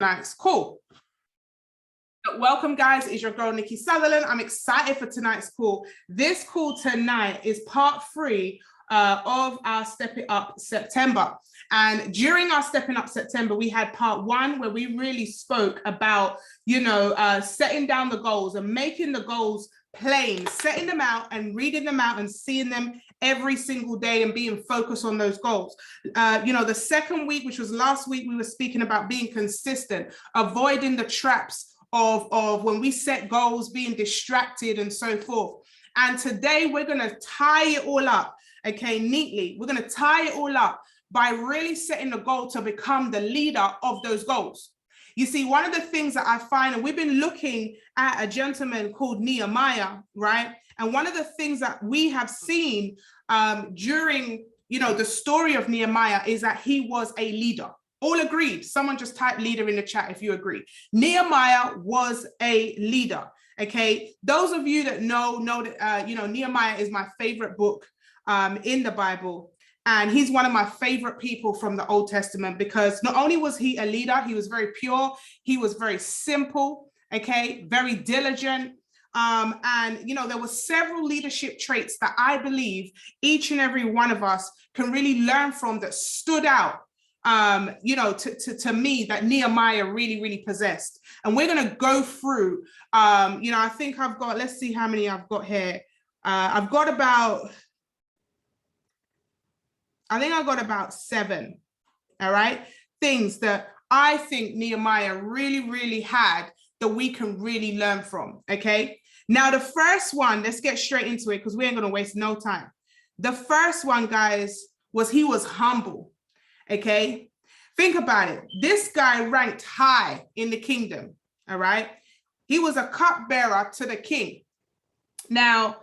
tonight's call. Welcome, guys. It's your girl, Nikki Sutherland. I'm excited for tonight's call. This call tonight is part 3 of our Stepping Up September. And during our Stepping Up September, we had part 1 where we really spoke about, setting down the goals and making the goals plain, setting them out and reading them out and seeing them every single day and being focused on those goals. The second week, which was last week, we were speaking about being consistent, avoiding the traps of when we set goals, being distracted and so forth. And today we're going to tie it all up, okay, neatly. We're going to tie it all up by really setting the goal to become the leader of those goals. You see, one of the things that I find, and we've been looking at a gentleman called Nehemiah, right? And one of the things that we have seen during, the story of Nehemiah is that he was a leader. All agreed. Someone just type leader in the chat if you agree. Nehemiah was a leader. Okay. Those of you that know that, Nehemiah is my favorite book in the Bible. And he's one of my favorite people from the Old Testament because not only was he a leader, he was very pure. He was very simple. Okay. Very diligent. There were several leadership traits that I believe each and every one of us can really learn from that stood out. To me that Nehemiah really, really possessed. And we're going to go through, I think I've got, let's see how many I've got here. I've got about 7, all right, things that I think Nehemiah really, really had that we can really learn from, okay? Now, the first one, let's get straight into it because we ain't going to waste no time. The first one, guys, was he was humble. Okay, think about it. This guy ranked high in the kingdom. All right, he was a cupbearer to the king. Now,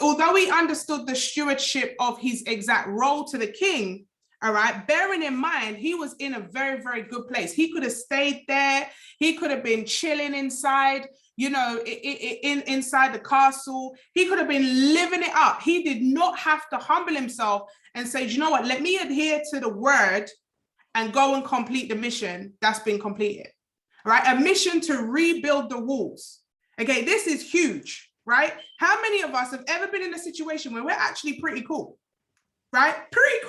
although he understood the stewardship of his exact role to the king. All right, bearing in mind, he was in a very, very good place. He could have stayed there. He could have been chilling inside, inside the castle. He could have been living it up. He did not have to humble himself and say, you know what, let me adhere to the word and go and complete the mission that's been completed. All right, a mission to rebuild the walls. Okay, this is huge, right? How many of us have ever been in a situation where we're actually pretty cool? Right? Pretty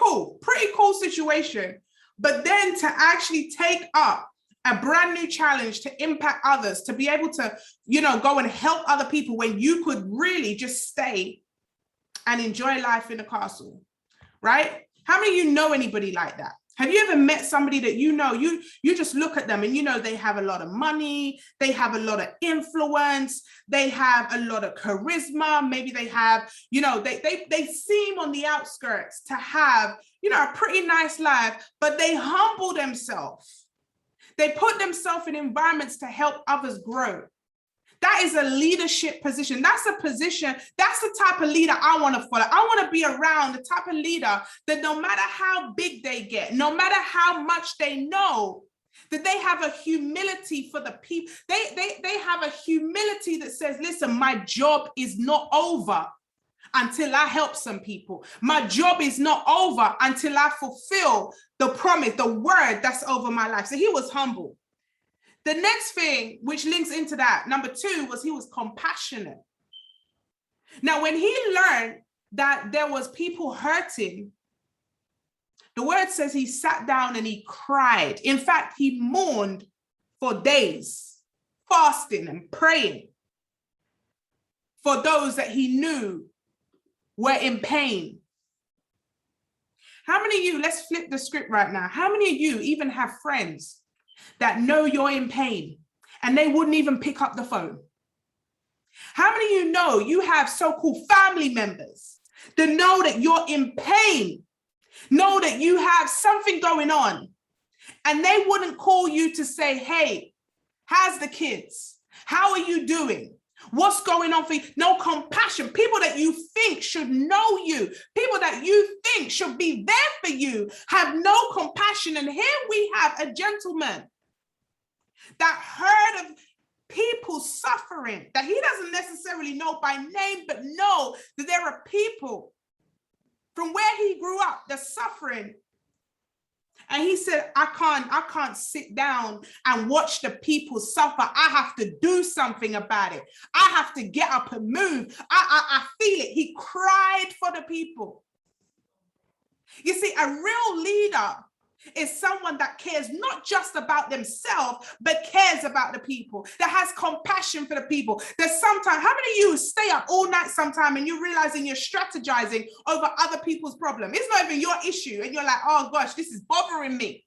cool situation. But then to actually take up a brand new challenge to impact others, to be able to, go and help other people when you could really just stay and enjoy life in the castle, right? How many of you know anybody like that? Have you ever met somebody that you just look at them and they have a lot of money, they have a lot of influence, they have a lot of charisma, maybe they have, they seem on the outskirts to have, a pretty nice life, but they humble themselves. They put themselves in environments to help others grow. That is a leadership position. That's a position. That's the type of leader I want to follow. I want to be around the type of leader that no matter how big they get, no matter how much they know, that they have a humility for the people. They have a humility that says, listen, my job is not over until I help some people. My job is not over until I fulfill the promise, the word that's over my life. So he was humble. The next thing, which links into that, number 2, was he was compassionate. Now, when he learned that there was people hurting, the word says he sat down and he cried. In fact, he mourned for days, fasting and praying for those that he knew were in pain. How many of you, let's flip the script right now. How many of you even have friends that know you're in pain and they wouldn't even pick up the phone? How many of you know you have so-called family members that know that you're in pain, know that you have something going on, and they wouldn't call you to say, hey, how's the kids? How are you doing? What's going on for you? No compassion. People that you think should know you, people that you think should be there for you, have no compassion. And here we have a gentleman that heard of people suffering that he doesn't necessarily know by name, but know that there are people from where he grew up that's suffering. And he said, I can't sit down and watch the people suffer. I have to do something about it. I have to get up and move. I feel it. He cried for the people. You see, a real leader is someone that cares not just about themselves, but cares about the people, that has compassion for the people. There's sometimes, how many of you stay up all night sometime and you're realizing you're strategizing over other people's problem? It's not even your issue. And you're like, oh gosh, this is bothering me.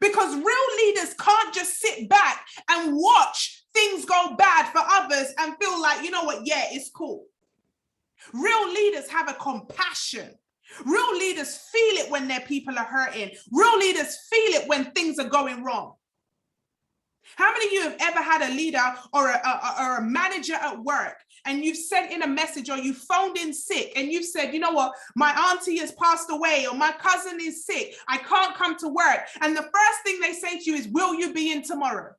Because real leaders can't just sit back and watch things go bad for others and feel like, you know what, yeah, it's cool. Real leaders have a compassion. Real leaders feel it when their people are hurting. Real leaders feel it when things are going wrong. How many of you have ever had a leader or a manager at work and you've sent in a message or you phoned in sick and you've said, you know what, my auntie has passed away or my cousin is sick, I can't come to work. And the first thing they say to you is, will you be in tomorrow?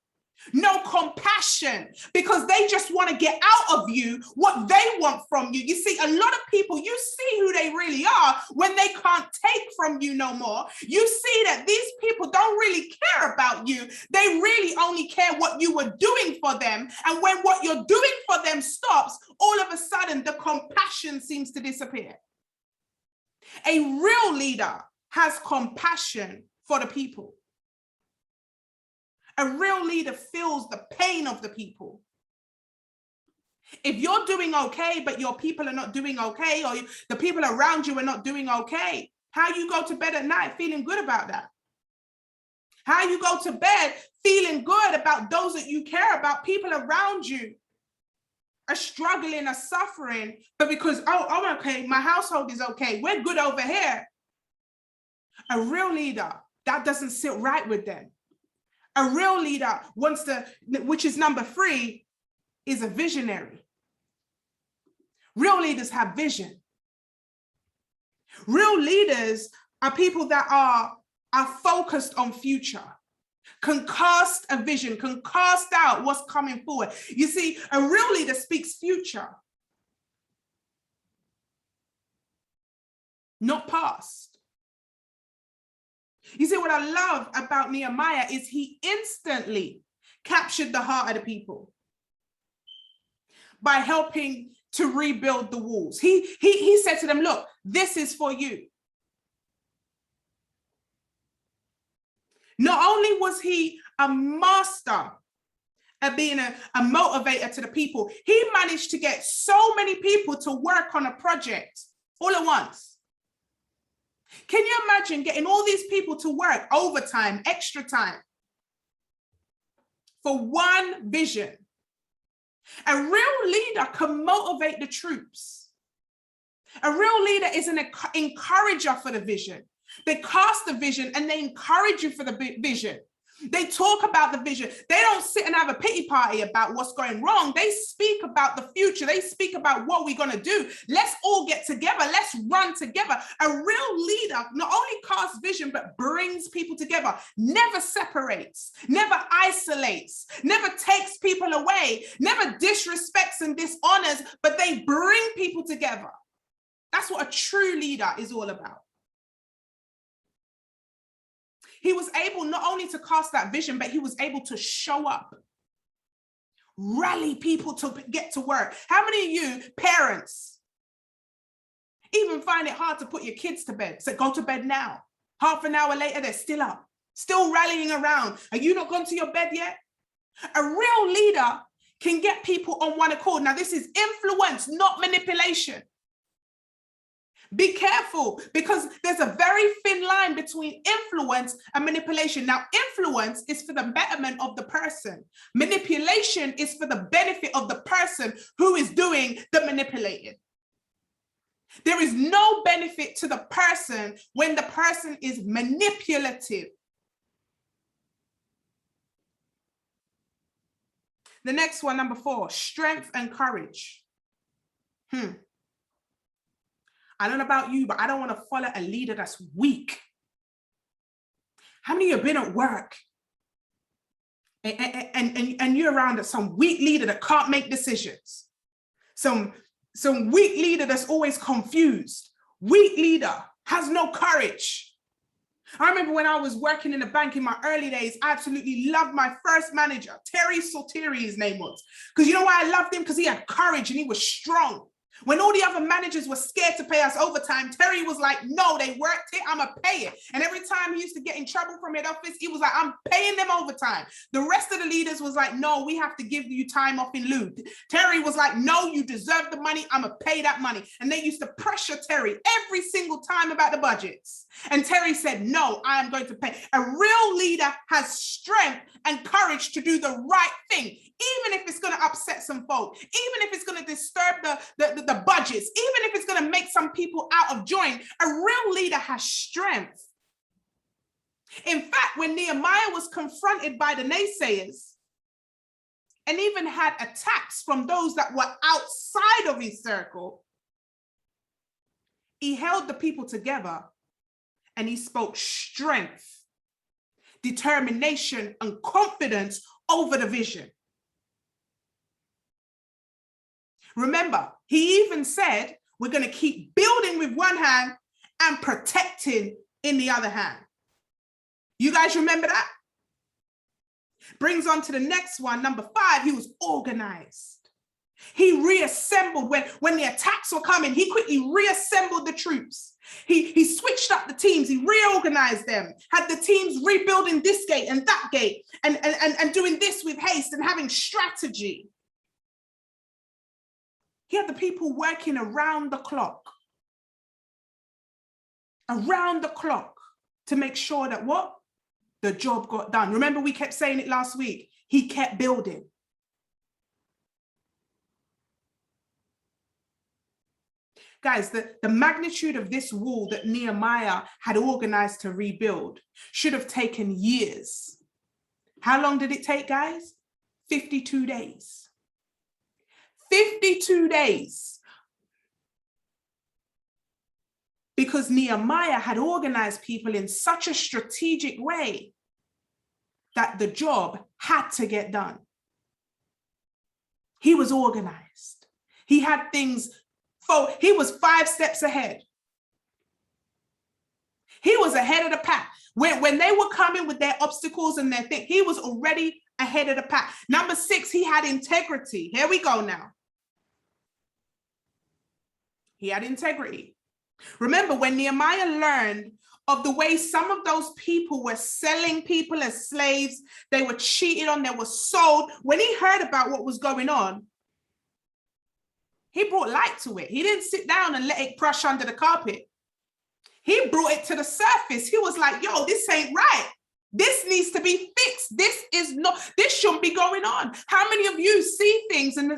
No compassion, because they just want to get out of you what they want from you. You see, a lot of people, you see who they really are when they can't take from you no more. You see that these people don't really care about you. They really only care what you were doing for them. And when what you're doing for them stops, all of a sudden the compassion seems to disappear. A real leader has compassion for the people. A real leader feels the pain of the people. If you're doing okay, but your people are not doing okay, or the people around you are not doing okay, how you go to bed at night feeling good about that? How you go to bed feeling good about those that you care about, people around you are struggling, are suffering, but because, oh, okay, my household is okay, we're good over here. A real leader, that doesn't sit right with them. A real leader wants to, which is number 3, is a visionary. Real leaders have vision. Real leaders are people that are focused on future, can cast a vision, can cast out what's coming forward. You see, a real leader speaks future, not past. You see, what I love about Nehemiah is he instantly captured the heart of the people by helping to rebuild the walls. He said to them, look, this is for you. Not only was he a master at being a motivator to the people, he managed to get so many people to work on a project all at once. Can you imagine getting all these people to work overtime, extra time for one vision? A real leader can motivate the troops. A real leader is an encourager for the vision. They cast the vision and they encourage you for the vision. They talk about the vision. They don't sit and have a pity party about what's going wrong. They speak about the future. They speak about what we're going to do. Let's all get together. Let's run together. A real leader not only casts vision, but brings people together, never separates, never isolates, never takes people away, never disrespects and dishonors, but they bring people together. That's what a true leader is all about. He was able not only to cast that vision, but he was able to show up, rally people to get to work. How many of you parents even find it hard to put your kids to bed? So go to bed now. Half an hour later, they're still up, still rallying around. Are you not gone to your bed yet? A real leader can get people on one accord. Now, this is influence, not manipulation. Be careful, because there's a very thin line between influence and manipulation. Now, influence is for the betterment of the person. Manipulation is for the benefit of the person who is doing the manipulating. There is no benefit to the person when the person is manipulative. The next one, number 4, strength and courage. I don't know about you, but I don't want to follow a leader that's weak. How many of you have been at work and you're around some weak leader that can't make decisions? Some weak leader that's always confused. Weak leader has no courage. I remember when I was working in a bank in my early days, I absolutely loved my first manager, Terry Saltieri, his name was. Because you know why I loved him? Because he had courage and he was strong. When all the other managers were scared to pay us overtime, Terry was like, no, they worked it, I'm going to pay it. And every time he used to get in trouble from head office, he was like, I'm paying them overtime. The rest of the leaders was like, no, we have to give you time off in lieu. Terry was like, no, you deserve the money, I'm going to pay that money. And they used to pressure Terry every single time about the budgets. And Terry said, no, I am going to pay. A real leader has strength and courage to do the right thing, even if it's going to upset some folk, even if it's going to disturb the budgets, even if it's going to make some people out of joint. A real leader has strength. In fact, when Nehemiah was confronted by the naysayers and even had attacks from those that were outside of his circle, he held the people together and he spoke strength, determination, and confidence over the vision. Remember, he even said, we're going to keep building with one hand and protecting in the other hand. You guys remember that? Brings on to the next one, number 5, he was organized. He reassembled when the attacks were coming, he quickly reassembled the troops. He switched up the teams, he reorganized them, had the teams rebuilding this gate and that gate, and doing this with haste and having strategy. He had the people working around the clock to make sure that what? The job got done. Remember, we kept saying it last week. He kept building. Guys, the magnitude of this wall that Nehemiah had organized to rebuild should have taken years. How long did it take, guys? 52 days. 52 days. Because Nehemiah had organized people in such a strategic way that the job had to get done. He was organized. He had things, he was 5 steps ahead. He was ahead of the pack. When they were coming with their obstacles and their thing, he was already ahead of the pack. Number 6, he had integrity. Here we go now. He had integrity. Remember, when Nehemiah learned of the way some of those people were selling people as slaves, they were cheated on, they were sold. When he heard about what was going on, he brought light to it. He didn't sit down and let it brush under the carpet. He brought it to the surface. He was like, yo, this ain't right. This needs to be fixed. This shouldn't be going on. How many of you see things and,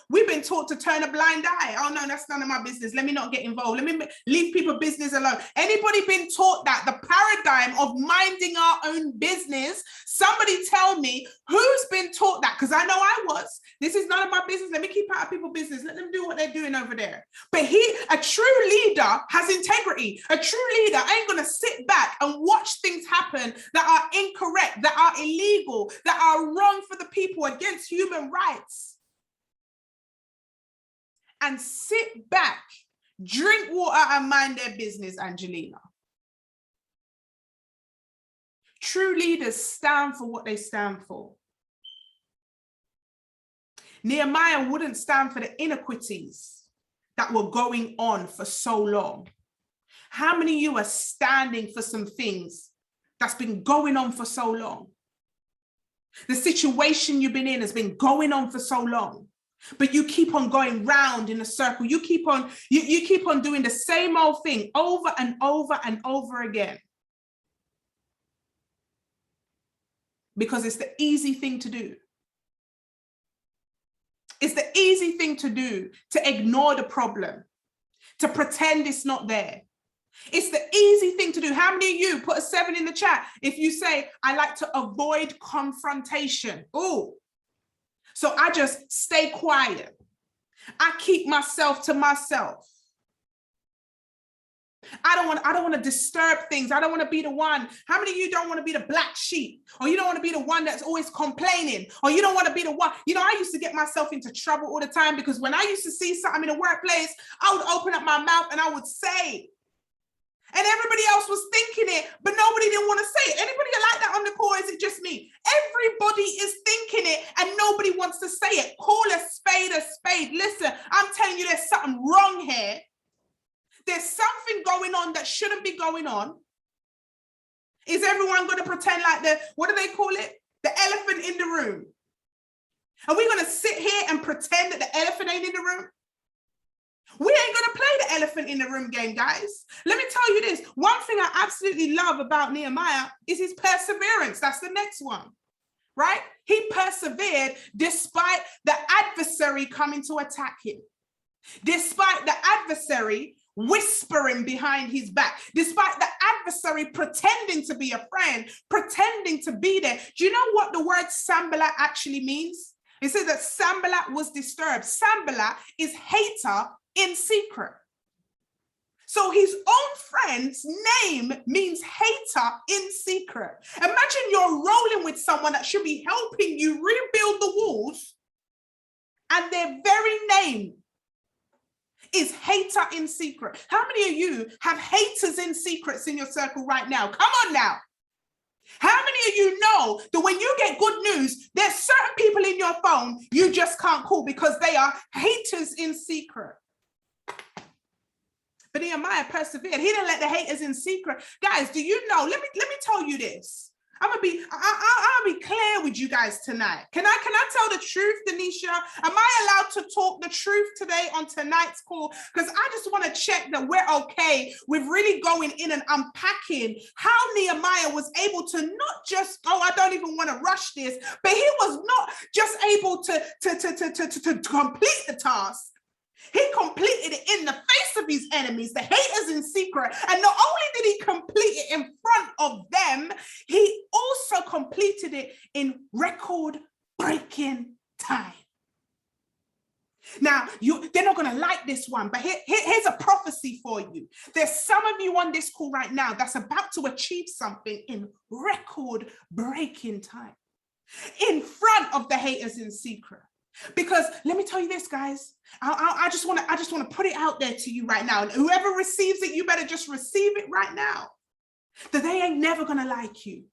we've been taught to turn a blind eye. Oh, no, that's none of my business. Let me not get involved. Let me leave people's business alone. Anybody been taught that? The paradigm of minding our own business? Somebody tell me who's been taught that? Because I know I was. This is none of my business. Let me keep out of people's business. Let them do what they're doing over there. But a true leader has integrity. A true leader ain't going to sit back and watch things happen that are incorrect, that are illegal, that are wrong for the people, against human rights. And sit back, drink water and mind their business, Angelina. True leaders stand for what they stand for. Nehemiah wouldn't stand for the inequities that were going on for so long. How many of you are standing for some things that's been going on for so long? The situation you've been in has been going on for so long, but you keep on going round in a circle. You keep on doing the same old thing over and over and over again. Because it's the easy thing to do. It's the easy thing to do, to ignore the problem, to pretend it's not there. It's the easy thing to do. How many of you, put a 7 in the chat if you say, I like to avoid confrontation? Oh, so I just stay quiet. I keep myself to myself. I don't want to disturb things. I don't want to be the one. How many of you don't want to be the black sheep? Or you don't want to be the one that's always complaining? Or you don't want to be the one? I used to get myself into trouble all the time because when I used to see something in the workplace, I would open up my mouth and I would say, And everybody else was thinking it, but nobody didn't want to say it. Anybody like that on the call? Is it just me? Everybody is thinking it and nobody wants to say it. Call a spade a spade. Listen, I'm telling you, there's something wrong here. There's something going on that shouldn't be going on. Is everyone going to pretend like what do they call it? The elephant in the room. Are we going to sit here and pretend that the elephant ain't in the room? We ain't going to play the elephant in the room game, guys. Let me tell you this. One thing I absolutely love about Nehemiah is his perseverance. That's the next one, right? He persevered despite the adversary coming to attack him. Despite the adversary whispering behind his back, despite the adversary pretending to be a friend, pretending to be there. Do you know what the word Sanballat actually means? It says that Sanballat was disturbed. Sanballat is hater in secret. So his own friend's name means hater in secret. Imagine you're rolling with someone that should be helping you rebuild the walls, and their very name is hater in secret. How many of you have haters in secrets in your circle right now? Come on now. How many of you know that when you get good news, there's certain people in your phone you just can't call because they are haters in secret? But Nehemiah persevered. He didn't let the haters in secret. Guys, do you know? Let me tell you this. I'll be clear with you guys tonight. Can I tell the truth, Denisha? Am I allowed to talk the truth today on tonight's call? Because I just want to check that we're okay with really going in and unpacking how Nehemiah was able to not just, I don't even want to rush this, but he was not just able to complete the task. He completed it in the face of his enemies, the haters in secret. And not only did he complete it in front of them, he also completed it in record-breaking time. Now, they're not going to like this one, but here's a prophecy for you. There's some of you on this call right now that's about to achieve something in record-breaking time, in front of the haters in secret. Because let me tell you this, guys, I just want to put it out there to you right now. And whoever receives it, you better just receive it right now. That they ain't never going to like you.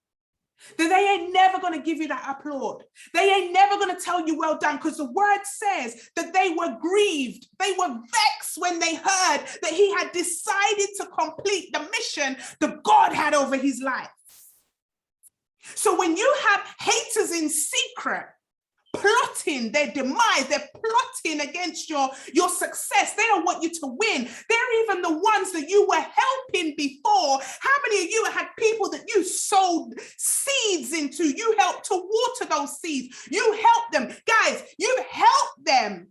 That they ain't never going to give you that applaud. They ain't never going to tell you well done, because the word says that they were grieved. They were vexed when they heard that he had decided to complete the mission that God had over his life. So when you have haters in secret, plotting their demise, they're plotting against your success. They don't want you to win. They're even the ones that you were helping before. How many of you had people that you sowed seeds into? You helped to water those seeds. You helped them. Guys, you helped them.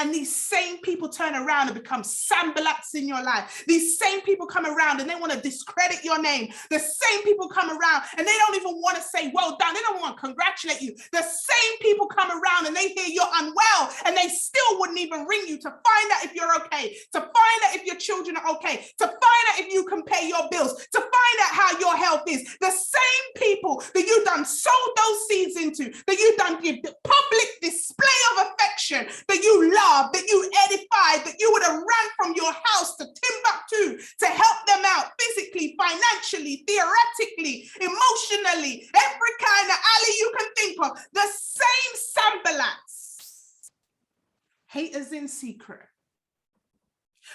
And these same people turn around and become Sanballats in your life. These same people come around and they want to discredit your name. The same people come around and they don't even want to say well done. They don't want to congratulate you. The same people come around and they hear you're unwell and they still wouldn't even ring you to find out if you're okay, to find out if your children are okay, to find out if you can pay your bills, to find out how your health is. The same people that you done sowed those seeds into, that you done give the public display of affection, that you love, that you edified, that you would have ran from your house to Timbuktu to help them out physically, financially, theoretically, emotionally, every kind of alley you can think of. The same Sanballats, haters in secret.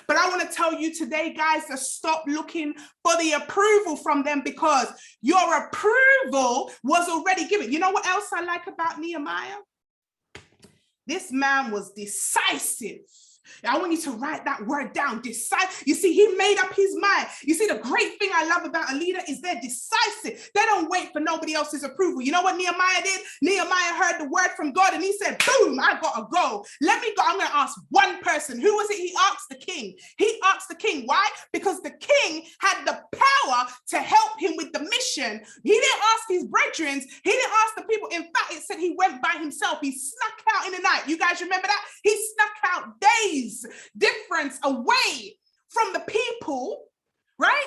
But I want to tell you today, guys, to stop looking for the approval from them, because your approval was already given. You know what else I like about Nehemiah? This man was decisive. I want you to write that word down. Decisive. You see, he made up his mind. You see, the great thing I love about a leader is they're decisive. They don't wait for nobody else's approval. You know what Nehemiah did? Nehemiah heard the word from God and he said, boom, I gotta go. Let me go. I'm going to ask one person. Who was it? He asked the king. He asked the king. Why? Because the king had the power to help him with the mission. He didn't ask his brethren. He didn't ask the people. In fact, it said he went by himself. He snuck out in the night. You guys remember that? He snuck out days difference away from the people, right?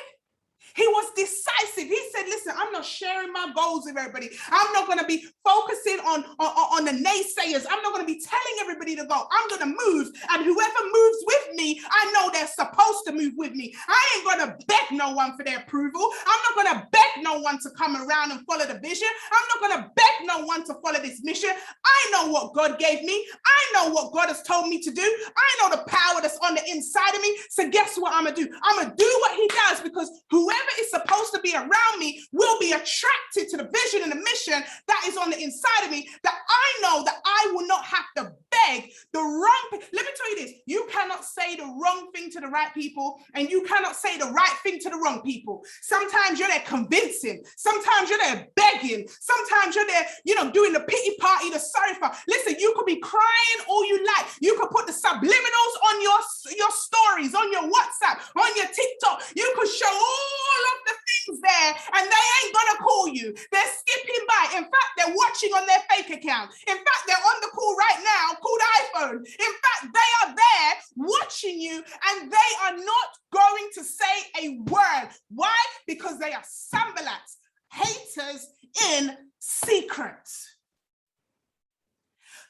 He was decisive. He said, listen, I'm not sharing my goals with everybody. I'm not going to be focusing on the naysayers. I'm not going to be telling everybody to go. I'm going to move. And whoever moves with me, I know they're supposed to move with me. I ain't going to beg no one for their approval. I'm not going to beg no one to come around and follow the vision. I'm not going to beg no one to follow this mission. I know what God gave me. I know what God has told me to do. I know the power that's on the inside of me. So guess what I'm going to do? I'm going to do what he does, because whoever is supposed to be around me will be attracted to the vision and the mission that is on the inside of me, that I know that I will not have to beg the wrong. Let me tell you this. You cannot say the wrong thing to the right people, and you cannot say the right thing to the wrong people. Sometimes you're there convincing. Sometimes you're there begging. Sometimes you're there, doing the pity party, the sorry for. Listen, you could be crying all you like. You could put the subliminals on your stories, on your WhatsApp, on your TikTok. You could show all of the things there, and they ain't gonna call you. They're skipping by. In fact, they're watching on their fake account. In fact, they're on the call right now called iPhone. In fact, they are there watching you, and they are not going to say a word. Why? Because they are Sanballats, haters in secret.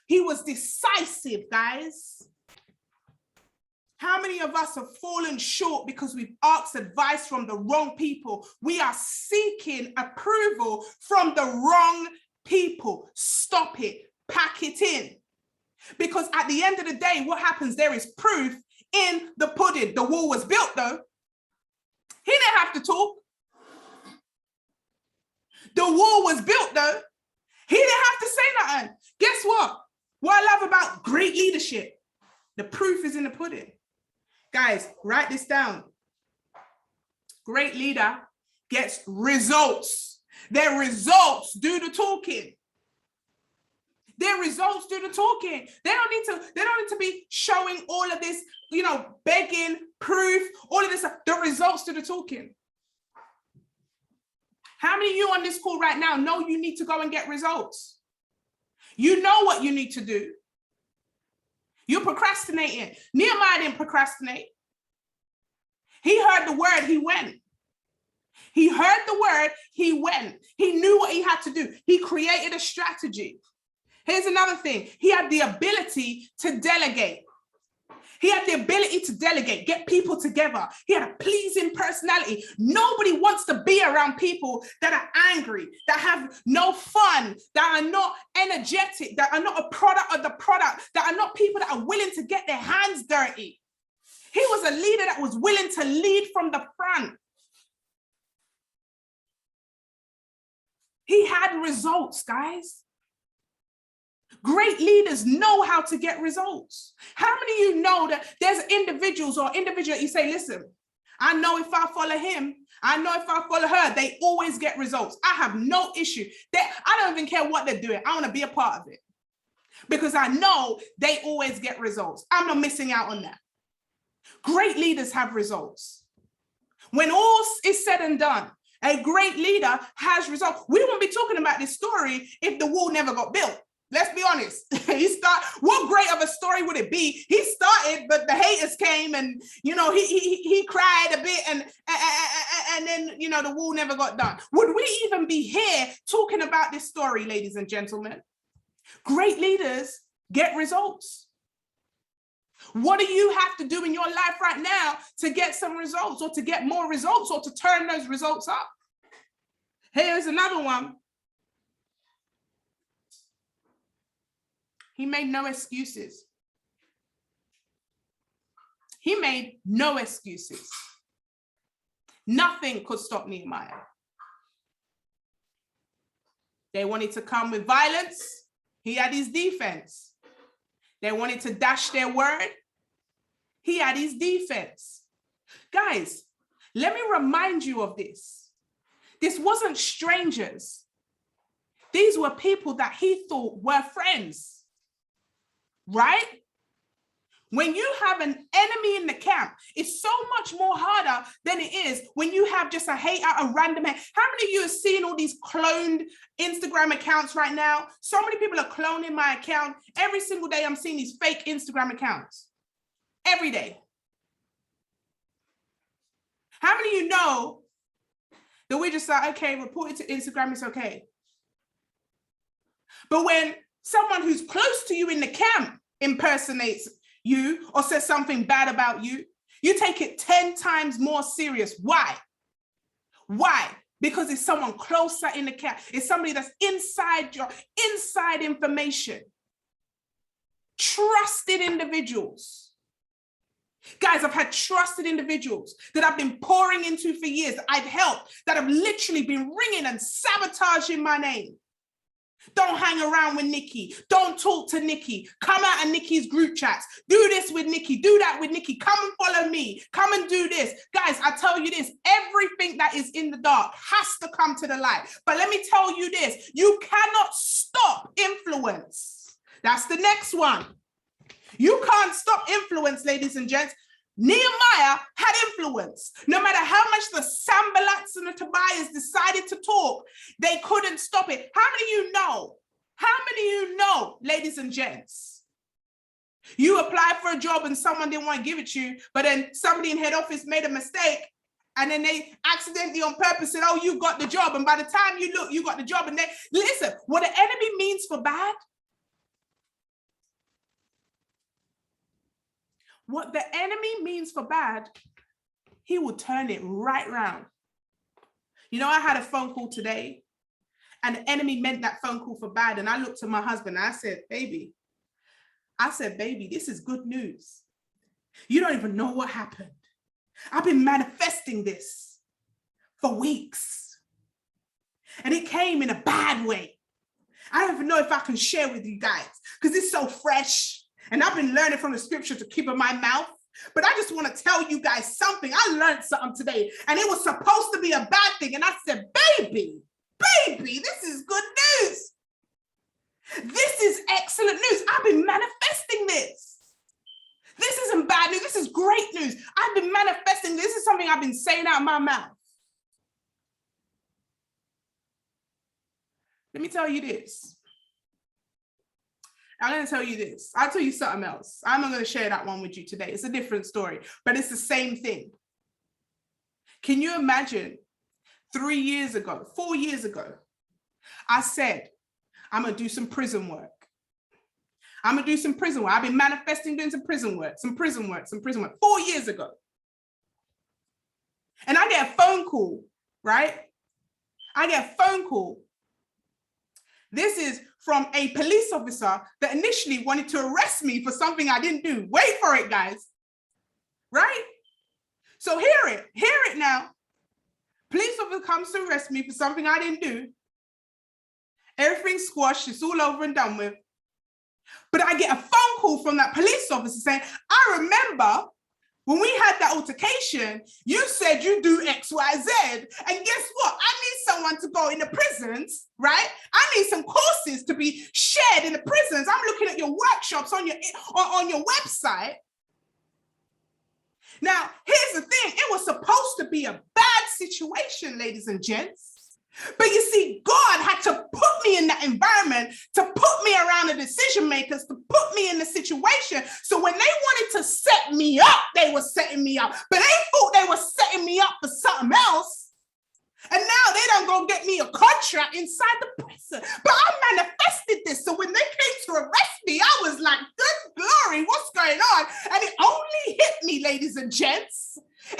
He was decisive, guys. How many of us have fallen short because we've asked advice from the wrong people? We are seeking approval from the wrong people. Stop it. Pack it in. Because at the end of the day, what happens? There is proof in the pudding. The wall was built, though. He didn't have to talk. The wall was built, though. He didn't have to say nothing. Guess what? What I love about great leadership, the proof is in the pudding. Guys, write this down. Great leader gets results. Their results do the talking. Their results do the talking. They don't need to be showing all of this, begging, proof, all of this. The results do the talking. How many of you on this call right now know you need to go and get results? You know what you need to do. You're procrastinating. Nehemiah didn't procrastinate. He heard the word, he went. He heard the word, he went. He knew what he had to do. He created a strategy. Here's another thing. He had the ability to delegate. He had the ability to delegate, get people together. He had a pleasing personality. Nobody wants to be around people that are angry, that have no fun, that are not energetic, that are not a product of the product, that are not people that are willing to get their hands dirty. He was a leader that was willing to lead from the front. He had results, guys. Great leaders know how to get results. How many of you know that there's individuals you say, listen, I know if I follow him, I know if I follow her, they always get results. I have no issue. I don't even care what they're doing. I want to be a part of it because I know they always get results. I'm not missing out on that. Great leaders have results. When all is said and done, a great leader has results. We wouldn't be talking about this story if the wall never got built. Let's be honest. What great of a story would it be? He started, but the haters came, and he cried a bit, and then the wall never got done. Would we even be here talking about this story, ladies and gentlemen? Great leaders get results. What do you have to do in your life right now to get some results, or to get more results, or to turn those results up? Here's another one. He made no excuses. He made no excuses. Nothing could stop Nehemiah. They wanted to come with violence. He had his defense. They wanted to dash their word. He had his defense. Guys, let me remind you of this. This wasn't strangers. These were people that he thought were friends. Right? When you have an enemy in the camp, it's so much more harder than it is when you have just a hater, a random hate. How many of you have seen all these cloned Instagram accounts right now? So many people are cloning my account. Every single day I'm seeing these fake Instagram accounts. Every day. How many of you know That we're just like, okay, report it to Instagram, it's okay. But when someone who's close to you in the camp impersonates you or says something bad about you, you take it 10 times more serious. Why? Why? Because it's someone closer in the camp. It's somebody that's inside your inside information. Trusted individuals. Guys, I've had trusted individuals that I've been pouring into for years, that I've helped, that have literally been ringing and sabotaging my name. Don't hang around with Nikki. Don't talk to Nikki. Come out of Nikki's group chats. Do this with Nikki. Do that with Nikki. Come and follow me. Come and do this. Guys, I tell you this, everything that is in the dark has to come to the light. But let me tell you this, you cannot stop influence. That's the next one. You can't stop influence, ladies and gents. Nehemiah had influence. No matter how much the Sanballats and the Tobias decided to talk, they couldn't stop it. How many of you know? How many of you know, ladies and gents? You applied for a job and someone didn't want to give it to you, but then somebody in head office made a mistake and then they accidentally on purpose said, oh, you got the job. And by the time you look, you got the job. And they, listen, what the enemy means for bad, what the enemy means for bad, he will turn it right round. You know, I had a phone call today and the enemy meant that phone call for bad. And I looked at my husband and I said, baby, this is good news. You don't even know what happened. I've been manifesting this for weeks. And it came in a bad way. I don't even know if I can share with you guys because it's so fresh. And I've been learning from the scripture to keep in my mouth. But I just want to tell you guys something. I learned something today. And it was supposed to be a bad thing. And I said, baby, this is good news. This is excellent news. I've been manifesting this. This isn't bad news. This is great news. I've been manifesting. This is something I've been saying out of my mouth. Let me tell you this. I'm going to tell you this. I'll tell you something else. I'm not going to share that one with you today. It's a different story, but it's the same thing. Can you imagine 4 years ago, I said, I'm going to do some prison work. I'm going to do some prison work. I've been manifesting doing some prison work. 4 years ago. And I get a phone call, right? This is from a police officer that initially wanted to arrest me for something I didn't do. Wait for it, guys. Right? So hear it now. Police officer comes to arrest me for something I didn't do. Everything's squashed. It's all over and done with. But I get a phone call from that police officer saying, I remember when we had that altercation, you said you do X, Y, Z. And guess what? I need someone to go in the prisons, right? I need some courses to be shared in the prisons. I'm looking at your workshops on your website. Now, here's the thing. It was supposed to be a bad situation, ladies and gents. But you see, God had to put me in that environment, to put me around the decision makers, to put me in the situation. So when they wanted to set me up, they were setting me up. But they thought they were setting me up for something else. And now they don't go get me a contract inside the prison. But I manifested this. So when they came to arrest me, I was like, good glory, what's going on? And it only hit me, ladies and gents. It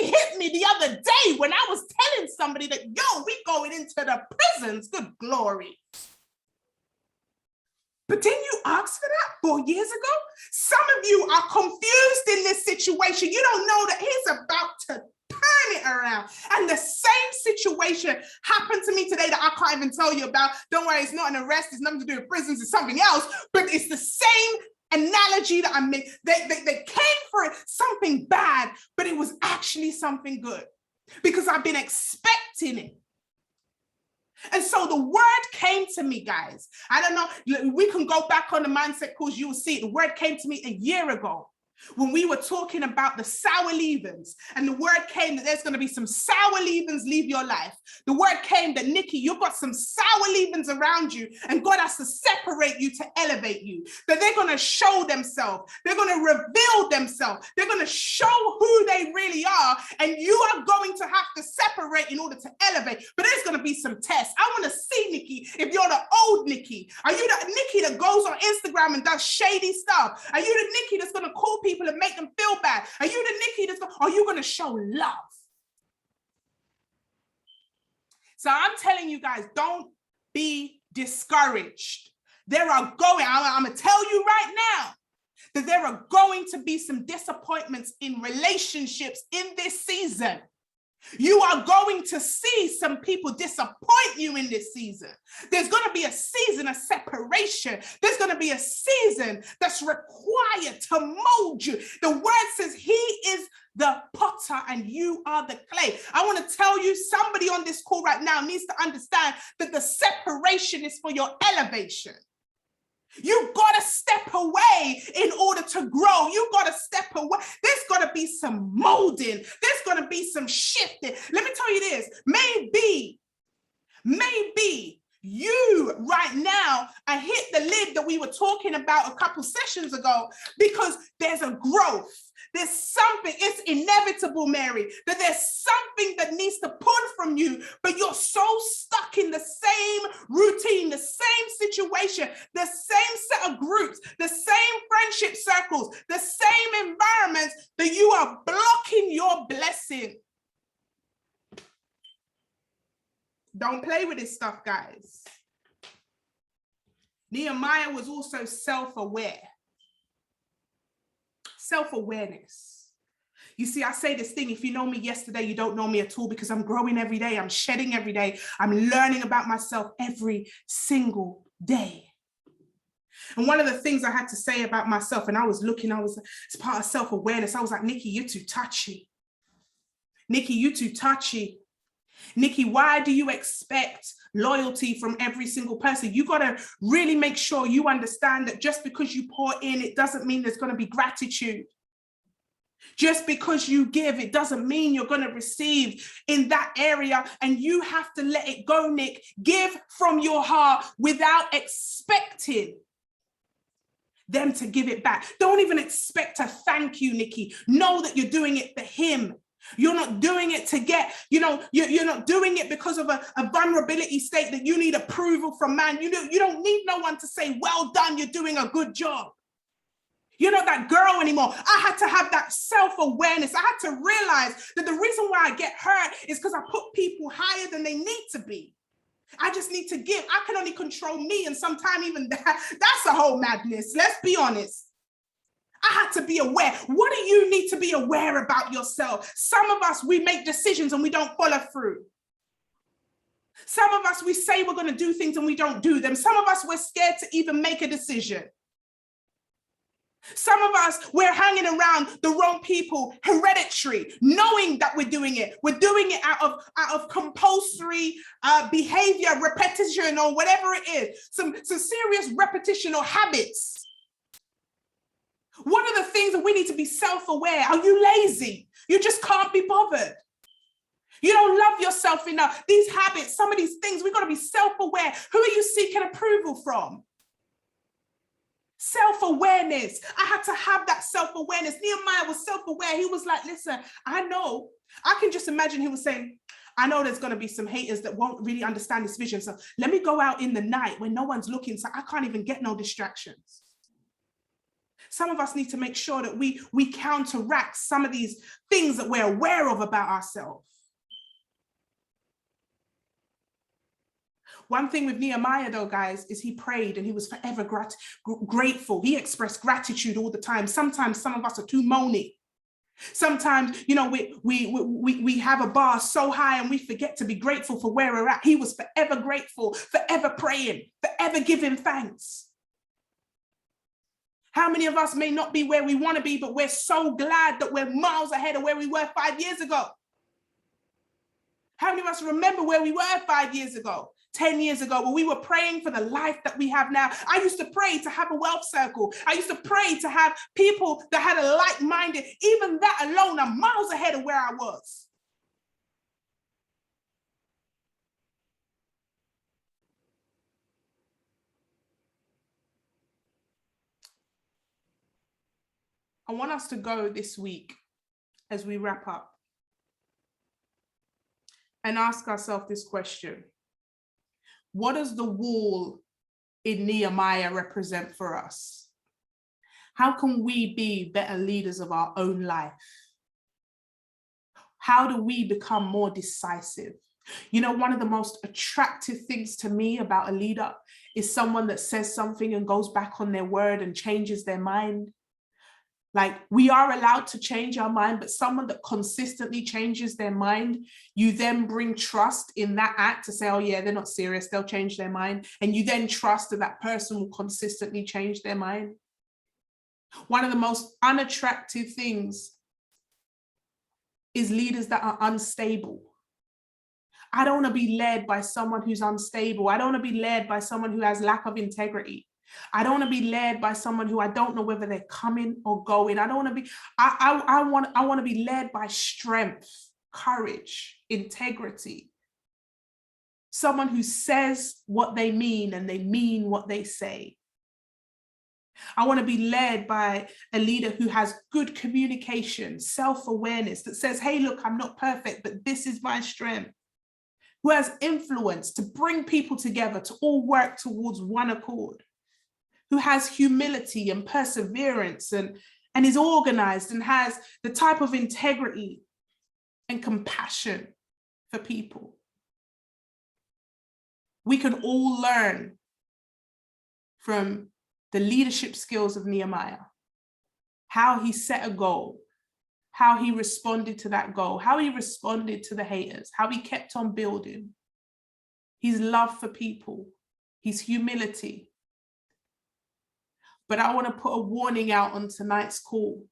only hit me the other day when I was telling somebody that, yo, we going into the prisons. Good glory. But didn't you ask for that 4 years ago? Some of you are confused in this situation. You don't know that he's about to turn it around. And the same situation happened to me today that I can't even tell you about. Don't worry, it's not an arrest. It's nothing to do with prisons. It's something else. But it's the same analogy that I made. They came for it, something bad, but it was actually something good because I've been expecting it. And so the word came to me, guys. I don't know, we can go back on the mindset course, you will see it. The word came to me a year ago. When we were talking about the sour leavens, and the word came that there's going to be some sour leavens leave your life. The word came that, Nikki, you've got some sour leavens around you, and God has to separate you to elevate you. That they're going to show themselves. They're going to reveal themselves. They're going to show who they really are, and you are going to have to separate in order to elevate. But there's going to be some tests. I want to see, Nikki, if you're the old Nikki. Are you the Nikki that goes on Instagram and does shady stuff? Are you the Nikki that's going to call people and make them feel bad? Are you the Nikki that's going, are you going to show love? So I'm telling you guys, don't be discouraged. I'm going to tell you right now that there are going to be some disappointments in relationships in this season. You are going to see some people disappoint you in this season. There's going to be a season of separation. There's going to be a season that's required to mold you. The word says he is the potter and you are the clay. I want to tell you, somebody on this call right now needs to understand that the separation is for your elevation. You've got to step away in order to grow. You've got to step away. There's got to be some molding. There's going to be some shifting. Let me tell you this. Maybe you right now are hit the lid that we were talking about a couple sessions ago, because there's a growth. There's something, it's inevitable, Mary, that there's something that needs to pull from you, but you're so stuck in the same routine, the same situation, the same set of groups, the same friendship circles, the same environments, that you are blocking your blessing. Don't play with this stuff, guys. Nehemiah was also self-aware. Self-awareness. You see, I say this thing, if you know me yesterday, you don't know me at all, because I'm growing every day. I'm shedding every day. I'm learning about myself every single day. And one of the things I had to say about myself, and it's part of self-awareness. I was like, Nikki, you're too touchy. Nikki, you're too touchy. Nikki, why do you expect loyalty from every single person? You got to really make sure you understand that just because you pour in, it doesn't mean there's going to be gratitude. Just because you give, it doesn't mean you're going to receive in that area. And you have to let it go, Nick. Give from your heart without expecting them to give it back. Don't even expect a thank you, Nikki. Know that you're doing it for him. You're not doing it to get, you're not doing it because of a vulnerability state that you need approval from man. You don't need no one to say, well done, you're doing a good job. You're not that girl anymore. I had to have that self-awareness. I had to realize that the reason why I get hurt is because I put people higher than they need to be. I just need to give. I can only control me, and sometimes even that's a whole madness. Let's be honest. I had to be aware. What do you need to be aware about yourself? Some of us, we make decisions and we don't follow through. Some of us, we say we're going to do things and we don't do them. Some of us, we're scared to even make a decision. Some of us, we're hanging around the wrong people, hereditary, knowing that we're doing it. We're doing it out of compulsory behavior, repetition, or whatever it is. Some serious repetition or habits. What are the things that we need to be self-aware? Are you lazy? You just can't be bothered. You don't love yourself enough. These habits, some of these things, we've got to be self-aware. Who are you seeking approval from? Self-awareness. I had to have that self-awareness. Nehemiah was self-aware. He was like, listen, I know. I can just imagine he was saying, I know there's going to be some haters that won't really understand this vision. So let me go out in the night when no one's looking, so I can't even get no distractions. Some of us need to make sure that we counteract some of these things that we're aware of about ourselves. One thing with Nehemiah, though, guys, is he prayed and he was forever grateful. He expressed gratitude all the time. Sometimes some of us are too moany. Sometimes, we have a bar so high and we forget to be grateful for where we're at. He was forever grateful, forever praying, forever giving thanks. How many of us may not be where we want to be, but we're so glad that we're miles ahead of where we were 5 years ago? How many of us remember where we were 5 years ago? 10 years ago when we were praying for the life that we have now. I used to pray to have a wealth circle. I used to pray to have people that had a like-minded. Even that alone, I'm miles ahead of where I was. I want us to go this week as we wrap up and ask ourselves this question. What does the wall in Nehemiah represent for us? How can we be better leaders of our own life? How do we become more decisive? You know, one of the most attractive things to me about a leader is someone that says something and goes back on their word and changes their mind. Like, we are allowed to change our mind, but someone that consistently changes their mind, you then bring trust in that act to say, oh yeah, they're not serious, they'll change their mind. And you then trust that that person will consistently change their mind. One of the most unattractive things is leaders that are unstable. I don't want to be led by someone who's unstable. I don't want to be led by someone who has lack of integrity. I don't want to be led by someone who I don't know whether they're coming or going. I don't want to be, I want to be led by strength, courage, integrity. Someone who says what they mean and they mean what they say. I want to be led by a leader who has good communication, self-awareness, that says, hey, look, I'm not perfect, but this is my strength. Who has influence to bring people together to all work towards one accord. Who has humility and perseverance and is organized and has the type of integrity and compassion for people. We can all learn from the leadership skills of Nehemiah, how he set a goal, how he responded to that goal, how he responded to the haters, how he kept on building, his love for people, his humility. But I want to put a warning out on tonight's call.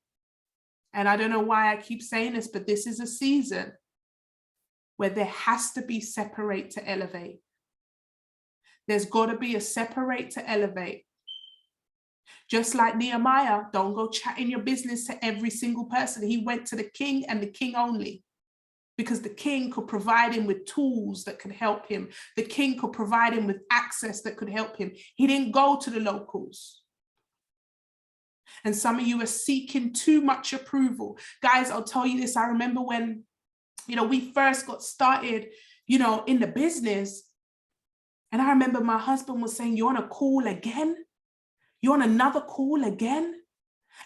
And I don't know why I keep saying this, but this is a season where there has to be separate to elevate. There's got to be a separate to elevate. Just like Nehemiah, don't go chatting your business to every single person. He went to the king and the king only, because the king could provide him with tools that could help him. The king could provide him with access that could help him. He didn't go to the locals. And some of you are seeking too much approval. Guys, I'll tell you this. I remember when, we first got started, in the business. And I remember my husband was saying, you're on a call again? You're on another call again?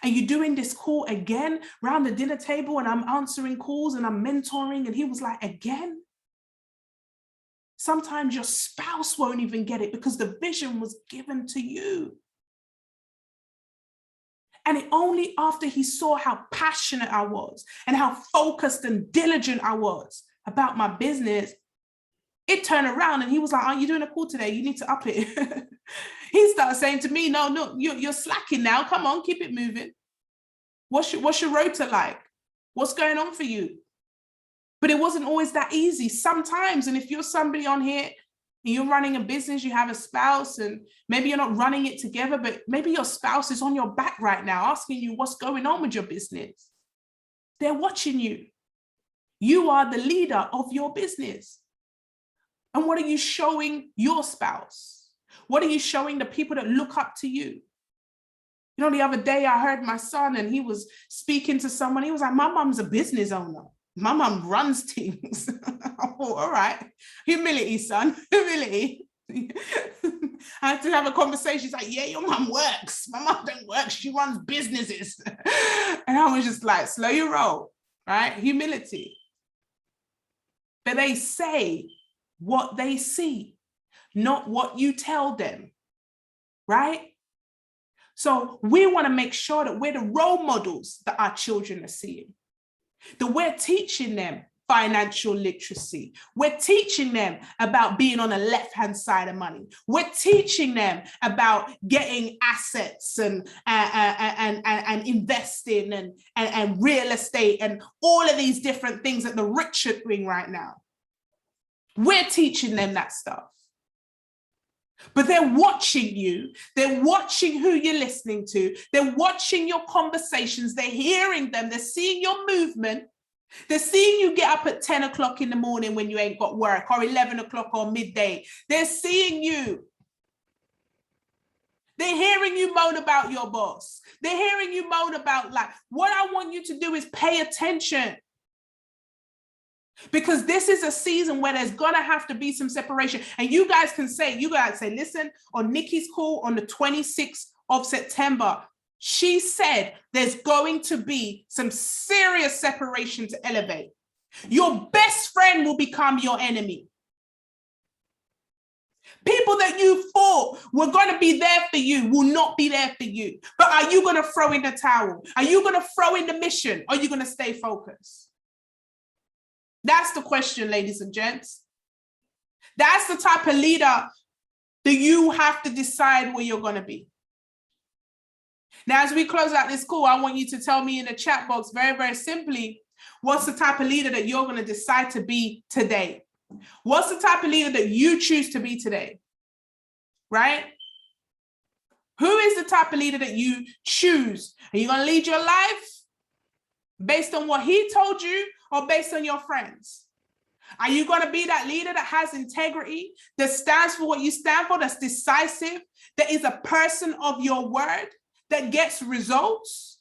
And you're doing this call again around the dinner table, and I'm answering calls and I'm mentoring. And he was like, again? Sometimes your spouse won't even get it because the vision was given to you. And it only after he saw how passionate I was and how focused and diligent I was about my business, it turned around and he was like, are you doing a call today? You need to up it. He started saying to me, no, you're slacking now. Come on, keep it moving. What's your rota like? What's going on for you? But it wasn't always that easy. Sometimes, and if you're somebody on here and you're running a business, you have a spouse, and maybe you're not running it together, but maybe your spouse is on your back right now asking you what's going on with your business. They're watching you. You are the leader of your business. And what are you showing your spouse? What are you showing the people that look up to you? The other day I heard my son and he was speaking to someone. He was like, my mom's a business owner. My mom runs teams. Oh, all right. Humility, son. Humility. I had to have a conversation. He's like, yeah, your mom works. My mom don't work. She runs businesses. And I was just like, slow your roll, right? Humility. But they say what they see, not what you tell them, right? So we want to make sure that we're the role models that our children are seeing, that we're teaching them financial literacy. We're teaching them about being on the left-hand side of money. We're teaching them about getting assets and investing and real estate and all of these different things that the rich are doing right now. We're teaching them that stuff. But they're watching you. They're watching who you're listening to. They're watching your conversations. They're hearing them. They're seeing your movement. They're seeing you get up at 10 o'clock in the morning when you ain't got work, or 11 o'clock or midday. They're seeing you. They're hearing you moan about your boss. They're hearing you moan about life. What I want you to do is pay attention. Because this is a season where there's going to have to be some separation. And you guys say, listen, on Nikki's call on the 26th of September, she said there's going to be some serious separation to elevate. Your best friend will become your enemy. People that you thought were going to be there for you will not be there for you. But are you going to throw in the towel? Are you going to throw in the mission? Or are you going to stay focused? That's the question, ladies and gents. That's the type of leader that you have to decide where you're going to be. Now, as we close out this call, I want you to tell me in the chat box very, very simply, what's the type of leader that you're going to decide to be today? What's the type of leader that you choose to be today? Right? Who is the type of leader that you choose? Are you going to lead your life based on what he told you, or based on your friends? Are you going to be that leader that has integrity, that stands for what you stand for, that's decisive, that is a person of your word, that gets results?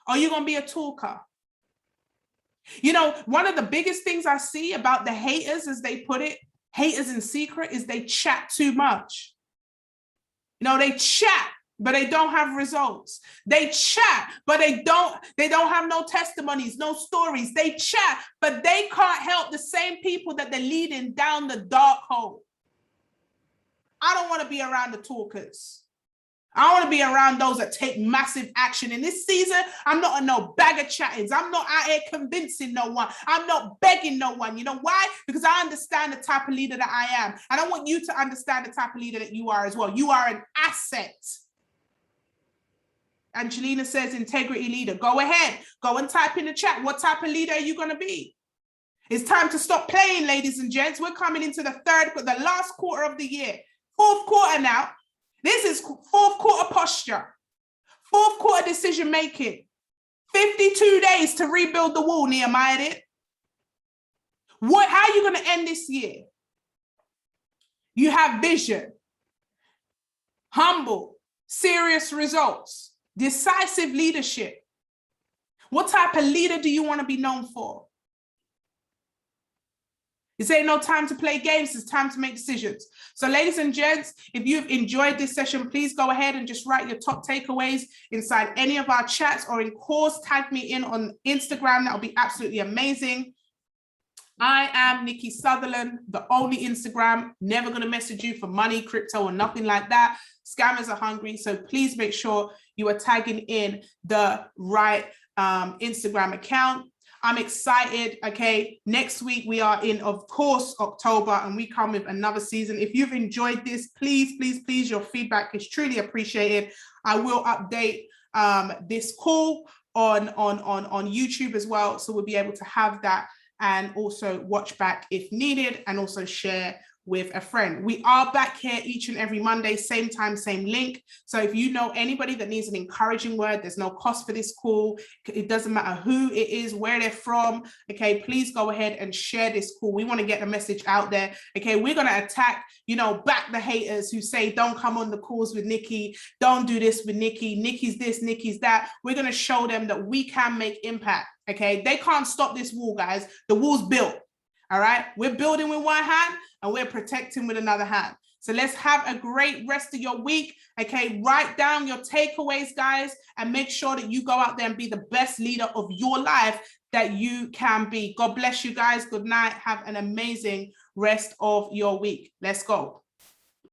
Or are you going to be a talker? You know, one of the biggest things I see about the haters, as they put it, haters in secret, is they chat too much. You know, they chat, but they don't have results. They chat, but they don't have no testimonies, no stories. They chat, but they can't help the same people that they're leading down the dark hole. I don't want to be around the talkers. I want to be around those that take massive action. In this season, I'm not on no bag of chattings. I'm not out here convincing no one. I'm not begging no one. You know why? Because I understand the type of leader that I am. And I want you to understand the type of leader that you are as well. You are an asset. Angelina says integrity leader. Go ahead. Go and type in the chat. What type of leader are you going to be? It's time to stop playing, ladies and gents. We're coming into the last quarter of the year. Fourth quarter now. This is fourth quarter posture. Fourth quarter decision making. 52 days to rebuild the wall, Nehemiah did. How are you going to end this year? You have vision. Humble. Serious results. Decisive leadership. What type of leader do you want to be known for? This ain't no time to play games. It's time to make decisions. So ladies and gents, if you've enjoyed this session, please go ahead and just write your top takeaways inside any of our chats, or in course, tag me in on Instagram. That'll be absolutely amazing. I am Nikki Sutherland, the only Instagram. Never going to message you for money, crypto, or nothing like that. Scammers are hungry. So please make sure you are tagging in the right Instagram account. I'm excited. Okay, next week we are in, of course, October, and we come with another season. If you've enjoyed this, please, please, please, your feedback is truly appreciated. I will update this call on YouTube as well, so we'll be able to have that and also watch back if needed, and also share with a friend. We are back here each and every Monday, same time, same link. So if you know anybody that needs an encouraging word, there's no cost for this call. It doesn't matter who it is, where they're from. Okay, please go ahead and share this call. We want to get the message out there. Okay, we're going to attack, back the haters who say, don't come on the calls with Nikki. Don't do this with Nikki. Nikki's this, Nikki's that. We're going to show them that we can make impact. Okay, they can't stop this wall, guys. The wall's built. All right, we're building with one hand and we're protecting with another hand. So let's have a great rest of your week. Okay, write down your takeaways, guys, and make sure that you go out there and be the best leader of your life that you can be. God bless you guys. Good night. Have an amazing rest of your week. Let's go.